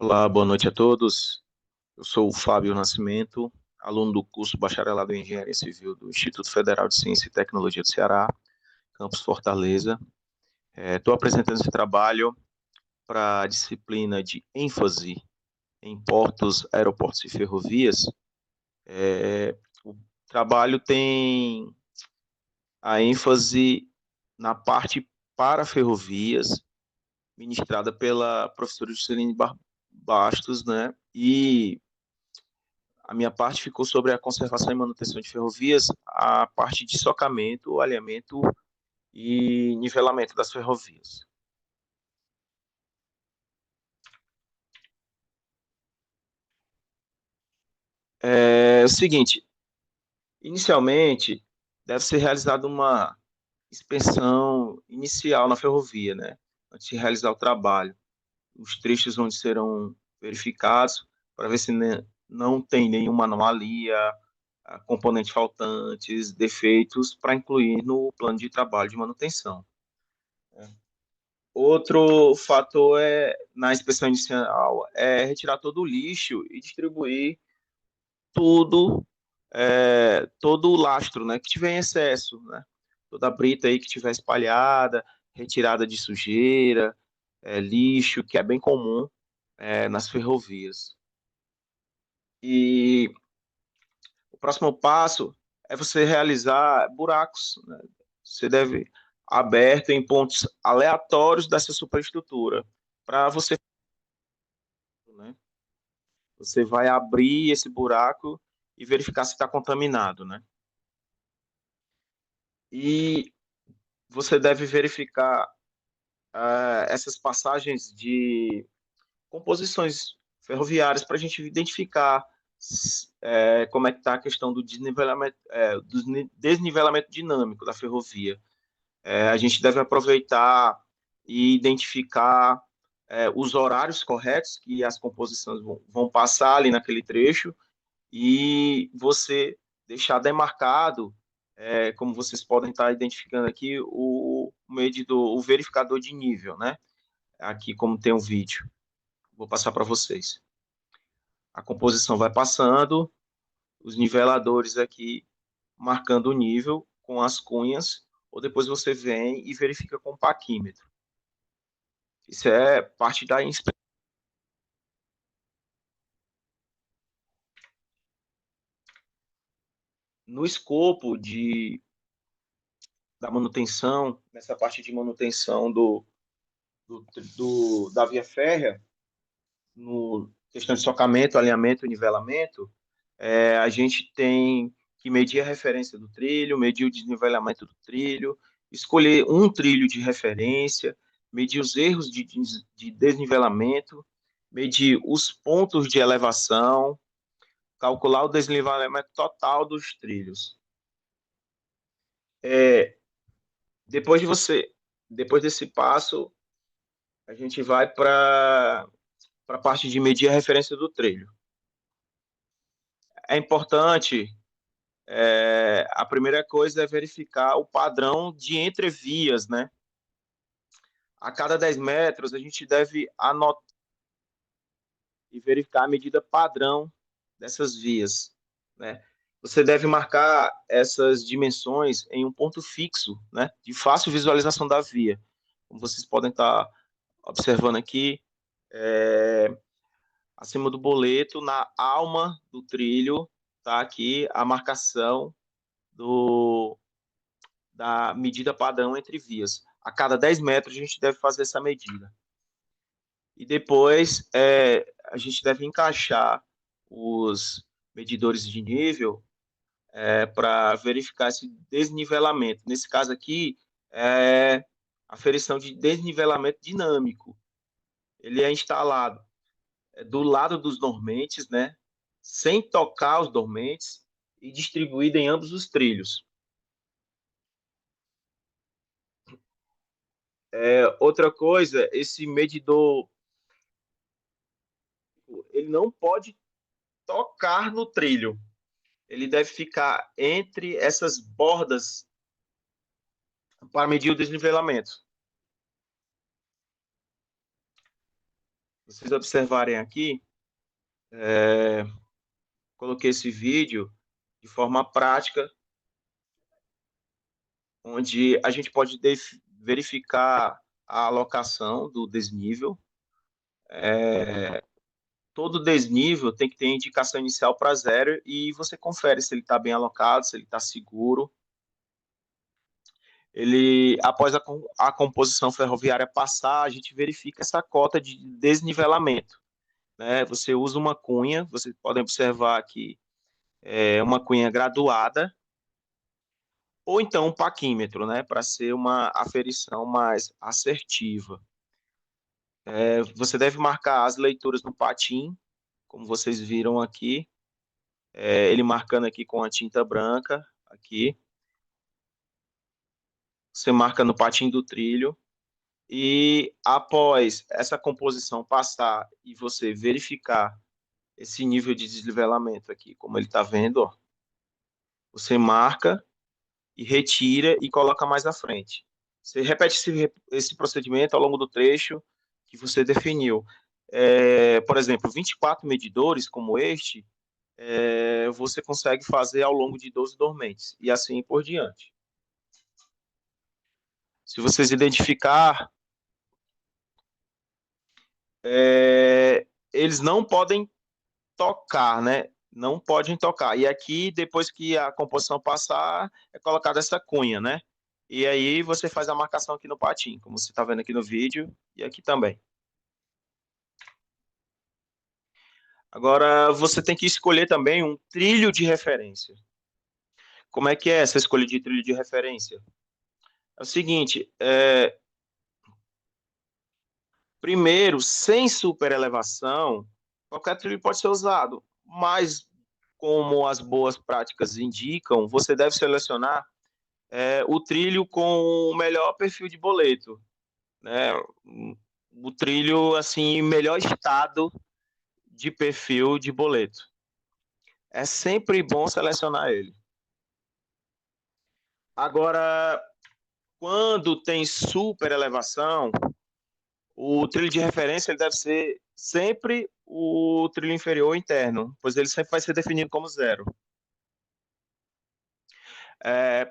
Olá, boa noite a todos. Eu sou o Fábio Nascimento, aluno do curso Bacharelado em Engenharia Civil do Instituto Federal de Ciência e Tecnologia do Ceará, campus Fortaleza. Estou apresentando esse trabalho para a disciplina de ênfase em portos, aeroportos e ferrovias. O trabalho tem a ênfase na parte para ferrovias, ministrada pela professora Jusceline Bastos, né? E a minha parte ficou sobre a conservação e manutenção de ferrovias, a parte de socamento, alinhamento e nivelamento das ferrovias. É o seguinte, inicialmente deve ser realizada uma inspeção inicial na ferrovia, né? Antes de realizar o trabalho. Os trechos onde serão verificados para ver se não tem nenhuma anomalia, componentes faltantes, defeitos, para incluir no plano de trabalho de manutenção. Outro fator na inspeção inicial é retirar todo o lixo e distribuir tudo, todo o lastro, né, que tiver em excesso, né, toda a brita aí que tiver espalhada, retirada de sujeira, lixo, que é bem comum nas ferrovias. E o próximo passo é você realizar buracos, né? Você deve aberto em pontos aleatórios dessa superestrutura para você, né? Você vai abrir esse buraco e verificar se está contaminado, né? E você deve verificar essas passagens de composições ferroviárias para a gente identificar como é que está a questão do desnivelamento dinâmico da ferrovia. A gente deve aproveitar e identificar os horários corretos que as composições vão passar ali naquele trecho e você deixar demarcado, como vocês podem estar identificando aqui, o medidor, o verificador de nível, né? Aqui, como tem um vídeo, vou passar para vocês. A composição vai passando, os niveladores aqui marcando o nível com as cunhas, ou depois você vem e verifica com o paquímetro. Isso é parte da inspeção. No escopo da manutenção, nessa parte de manutenção da via férrea, no questão de socamento, alinhamento e nivelamento, a gente tem que medir a referência do trilho, medir o desnivelamento do trilho, escolher um trilho de referência, medir os erros de desnivelamento, medir os pontos de elevação, calcular o desnivelamento total dos trilhos. É, depois de você, depois desse passo, a gente vai para a parte de medir a referência do trilho. É importante, a primeira coisa é verificar o padrão de entrevias, né? A cada 10 metros, a gente deve anotar e verificar a medida padrão dessas vias, né? Você deve marcar essas dimensões em um ponto fixo, né? De fácil visualização da via. Como vocês podem estar observando aqui, acima do boleto, na alma do trilho, tá aqui a marcação do, da medida padrão entre vias. A cada 10 metros a gente deve fazer essa medida. E depois a gente deve encaixar os medidores de nível para verificar esse desnivelamento. Nesse caso aqui, é aferição de desnivelamento dinâmico. Ele é instalado do lado dos dormentes, né, sem tocar os dormentes e distribuído em ambos os trilhos. Outra coisa, esse medidor ele não pode tocar no trilho. Ele deve ficar entre essas bordas para medir o desnivelamento. vocês observarem aqui, coloquei esse vídeo de forma prática, onde a gente pode verificar a alocação do desnível. Todo desnível tem que ter indicação inicial para zero e você confere se ele está bem alocado, se ele está seguro. Ele, após a composição ferroviária passar, a gente verifica essa cota de desnivelamento, né? Você usa uma cunha, vocês podem observar aqui, uma cunha graduada, ou então um paquímetro, né? Para ser uma aferição mais assertiva. Você deve marcar as leituras no patim, como vocês viram aqui, ele marcando aqui com a tinta branca, aqui. Você marca no patim do trilho, e após essa composição passar e você verificar esse nível de desnivelamento aqui, como ele está vendo, ó, você marca e retira e coloca mais à frente. Você repete esse procedimento ao longo do trecho que você definiu. Por exemplo, 24 medidores como este, você consegue fazer ao longo de 12 dormentes, e assim por diante. Se vocês identificar, eles não podem tocar, né? Não podem tocar. E aqui, depois que a composição passar, é colocada essa cunha, né? E aí você faz a marcação aqui no patim, como você está vendo aqui no vídeo, e aqui também. Agora, você tem que escolher também um trilho de referência. Como é que é essa escolha de trilho de referência? É o seguinte, primeiro, sem superelevação, qualquer trilho pode ser usado, mas como as boas práticas indicam, você deve selecionar o trilho com o melhor perfil de boleto, né? O trilho assim, melhor estado de perfil de boleto. É sempre bom selecionar ele. Agora, quando tem super elevação, o trilho de referência ele deve ser sempre o trilho inferior interno, pois ele sempre vai ser definido como zero.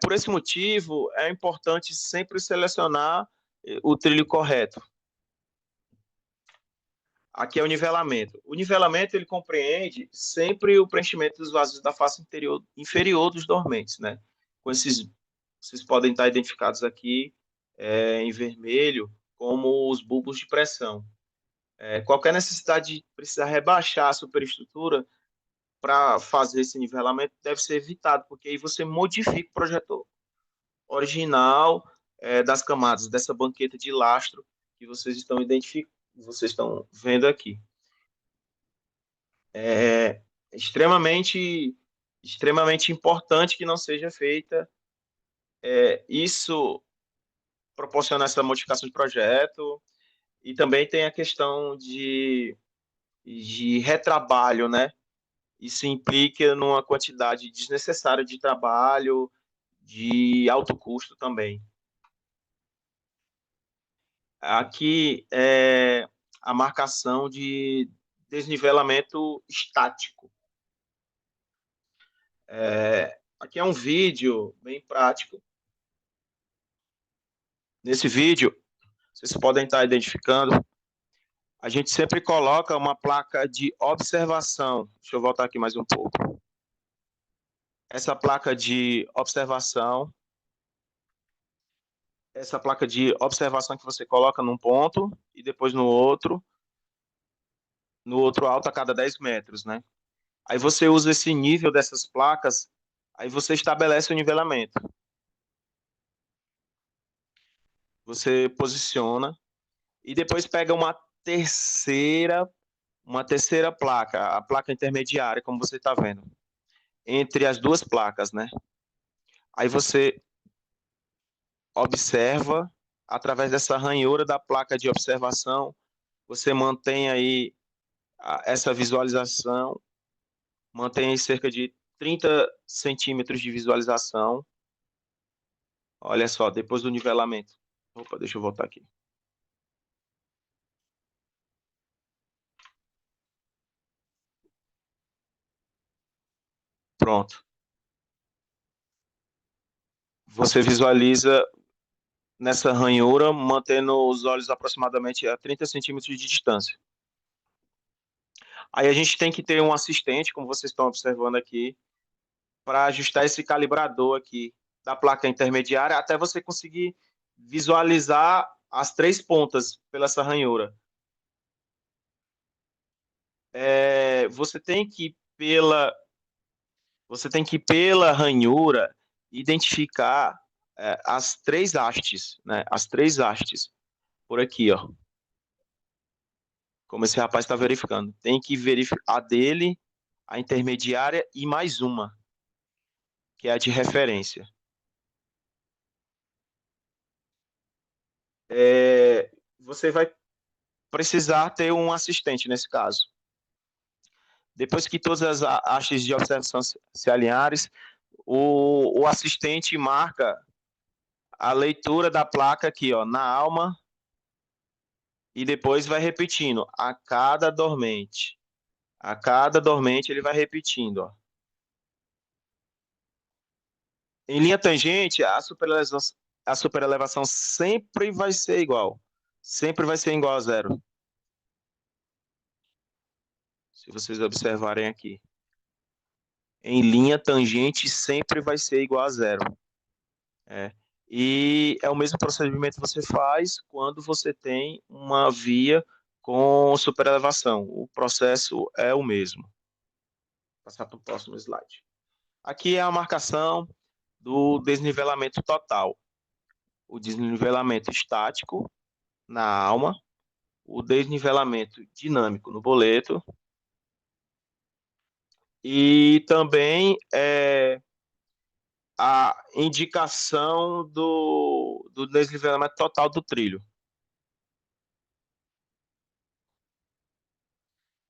Por esse motivo, é importante sempre selecionar o trilho correto. Aqui é o nivelamento. O nivelamento ele compreende sempre o preenchimento dos vasos da face inferior dos dormentes, né? Com esses, vocês podem estar identificados aqui em vermelho como os bulbos de pressão. Qualquer necessidade de precisar rebaixar a superestrutura para fazer esse nivelamento deve ser evitado, porque aí você modifica o projeto original das camadas dessa banqueta de lastro que vocês estão identificando, vocês estão vendo aqui. É extremamente importante que não seja feita. Isso proporciona essa modificação de projeto e também tem a questão de retrabalho, né? Isso implica numa quantidade desnecessária de trabalho, de alto custo também. Aqui é a marcação de desnivelamento estático. Aqui é um vídeo bem prático. Nesse vídeo, vocês podem estar identificando, a gente sempre coloca uma placa de observação. Deixa eu voltar aqui mais um pouco. Essa placa de observação que você coloca num ponto e depois no outro alto a cada 10 metros, né? Aí você usa esse nível dessas placas, aí você estabelece o nivelamento. Você posiciona e depois pega uma terceira placa, a placa intermediária, como você está vendo, entre as duas placas, né? Aí você observa através dessa ranhura da placa de observação, você mantém aí essa visualização, mantém aí cerca de 30 centímetros de visualização. Olha só, depois do nivelamento. Opa, deixa eu voltar aqui. Pronto. Você visualiza nessa ranhura, mantendo os olhos aproximadamente a 30 centímetros de distância. Aí a gente tem que ter um assistente, como vocês estão observando aqui, para ajustar esse calibrador aqui da placa intermediária até você conseguir visualizar as três pontas pela essa ranhura. Você tem que pela ranhura identificar as três hastes, né? As três hastes por aqui, ó. Como esse rapaz está verificando. Tem que verificar a dele, a intermediária e mais uma, que é a de referência. Você vai precisar ter um assistente nesse caso. Depois que todas as hastes de observação se alinharem, o assistente marca a leitura da placa aqui, ó, na alma, e depois vai repetindo a cada dormente. A cada dormente ele vai repetindo, ó. Em linha tangente, a superelevação sempre vai ser igual. Sempre vai ser igual a zero. Se vocês observarem aqui. Em linha tangente, sempre vai ser igual a zero. E é o mesmo procedimento que você faz quando você tem uma via com superelevação. O processo é o mesmo. Vou passar para o próximo slide. Aqui é a marcação do desnivelamento total. O desnivelamento estático na alma, o desnivelamento dinâmico no boleto e também a indicação do desnivelamento total do trilho.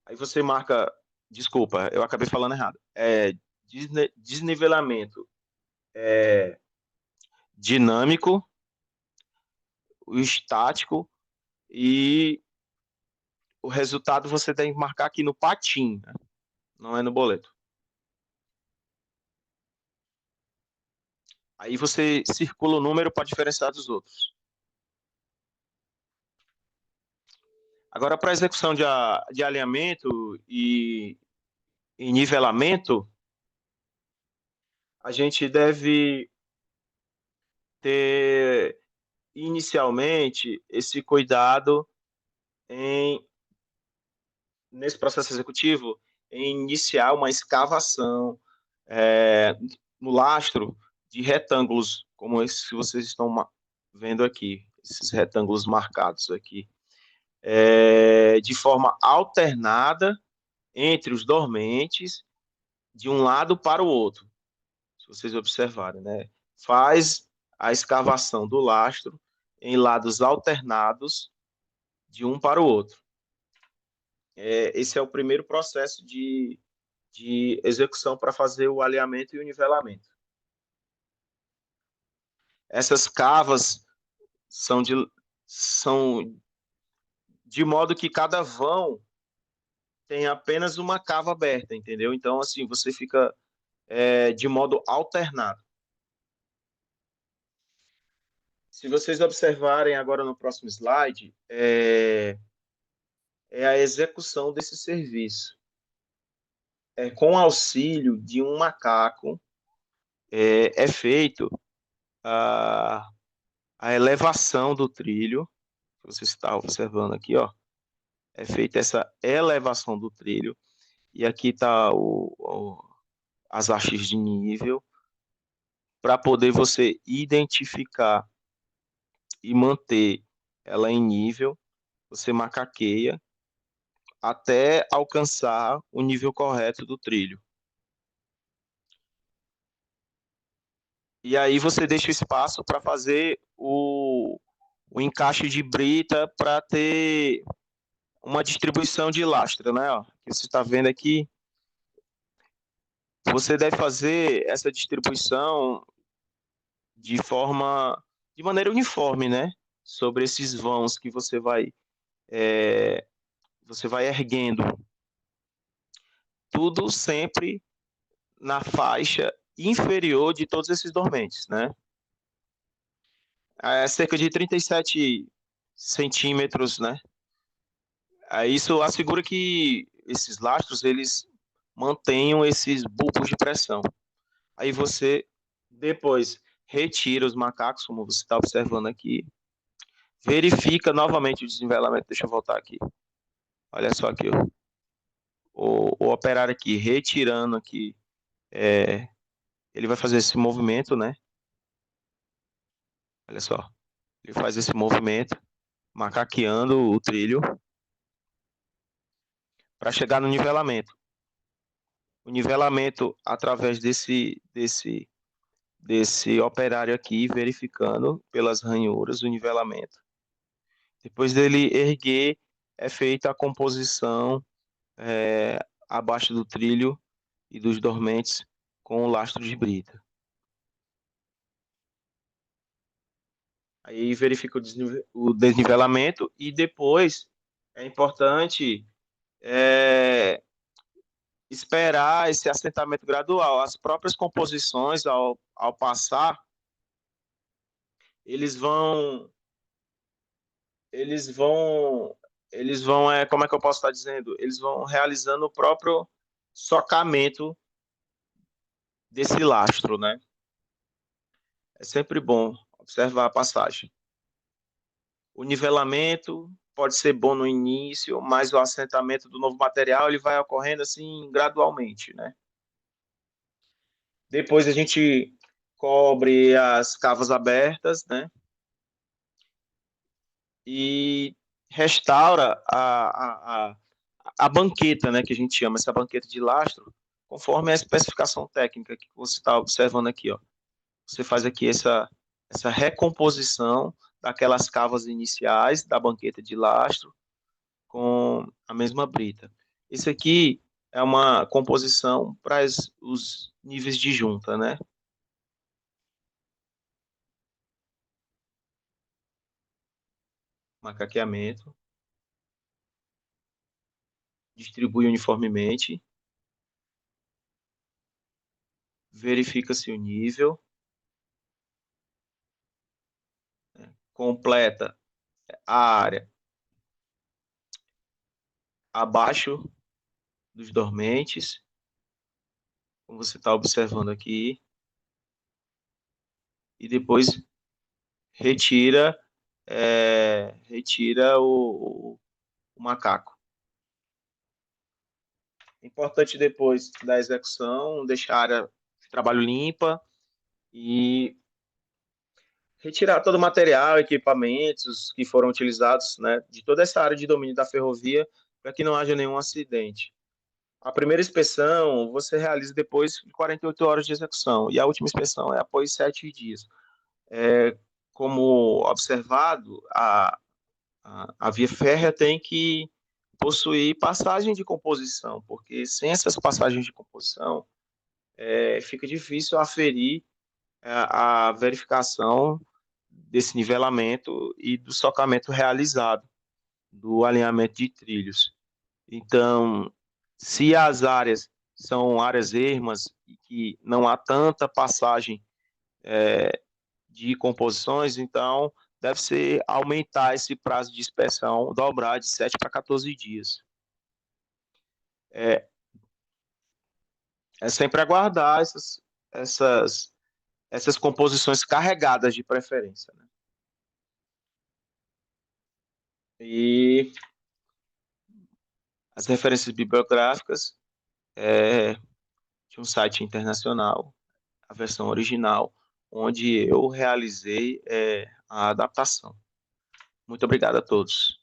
Aí você marca, desculpa, eu acabei falando errado. Desnivelamento dinâmico, o estático e o resultado você tem que marcar aqui no patim, né? Não é no boleto. Aí você circula o número para diferenciar dos outros. Agora, para execução de alinhamento e nivelamento, a gente deve ter inicialmente esse cuidado nesse processo executivo em iniciar uma escavação no lastro de retângulos, como esses que vocês estão vendo aqui, esses retângulos marcados aqui, de forma alternada entre os dormentes, de um lado para o outro, se vocês observarem, né? Faz a escavação do lastro em lados alternados de um para o outro. Esse é o primeiro processo de execução para fazer o alinhamento e o nivelamento. Essas cavas são de modo que cada vão tem apenas uma cava aberta, entendeu? Então, assim, você fica de modo alternado. Se vocês observarem agora no próximo slide, é a execução desse serviço. Com auxílio de um macaco, feito a elevação do trilho, que você está observando aqui, ó, é feita essa elevação do trilho, e aqui está as hastes de nível, para poder você identificar e manter ela em nível, você macaqueia até alcançar o nível correto do trilho. E aí você deixa espaço para fazer o encaixe de brita para ter uma distribuição de lastra, né? Ó, que você está vendo aqui. Você deve fazer essa distribuição de maneira uniforme, né? Sobre esses vãos que você vai erguendo. Tudo sempre na faixa inferior de todos esses dormentes, né? É cerca de 37 centímetros, né? Isso assegura que esses lastros, eles mantenham esses bulbos de pressão. Aí você, depois, retira os macacos, como você está observando aqui, verifica novamente o desnivelamento. Deixa eu voltar aqui. Olha só aqui, o operário aqui, retirando aqui, ele vai fazer esse movimento, né? Olha só, ele faz esse movimento, macaqueando o trilho para chegar no nivelamento. O nivelamento através desse operário aqui, verificando pelas ranhuras o nivelamento. Depois dele erguer, é feita a composição abaixo do trilho e dos dormentes com o lastro de brita. Aí verifica o desnivelamento e depois é importante esperar esse assentamento gradual. As próprias composições, ao passar, eles vão, eles vão, eles vão, como é que eu posso estar dizendo? Eles vão realizando o próprio socamento desse lastro, né? É sempre bom observar a passagem. O nivelamento pode ser bom no início, mas o assentamento do novo material ele vai ocorrendo assim gradualmente, né? Depois a gente cobre as cavas abertas, né? E restaura a banqueta, né? Que a gente chama essa banqueta de lastro, conforme a especificação técnica que você está observando aqui, ó. Você faz aqui essa recomposição daquelas cavas iniciais da banqueta de lastro com a mesma brita. Esse aqui é uma composição para os níveis de junta, né? Macaqueamento, distribui uniformemente, verifica-se o nível, completa a área abaixo dos dormentes, como você está observando aqui, e depois retira, retira o macaco. É importante depois da execução deixar a área de trabalho limpa e retirar todo o material, equipamentos que foram utilizados, né, de toda essa área de domínio da ferrovia para que não haja nenhum acidente. A primeira inspeção você realiza depois de 48 horas de execução e a última inspeção é após 7 dias. Como observado, a via férrea tem que possuir passagem de composição, porque sem essas passagens de composição, fica difícil aferir a verificação desse nivelamento e do socamento realizado, do alinhamento de trilhos. Então, se as áreas são áreas ermas e que não há tanta passagem de composições, então deve ser aumentar esse prazo de inspeção, dobrar de 7 para 14 dias. É, é sempre aguardar essas, essas composições carregadas de preferência, né? E as referências bibliográficas de um site internacional, a versão original, onde eu realizei a adaptação. Muito obrigado a todos.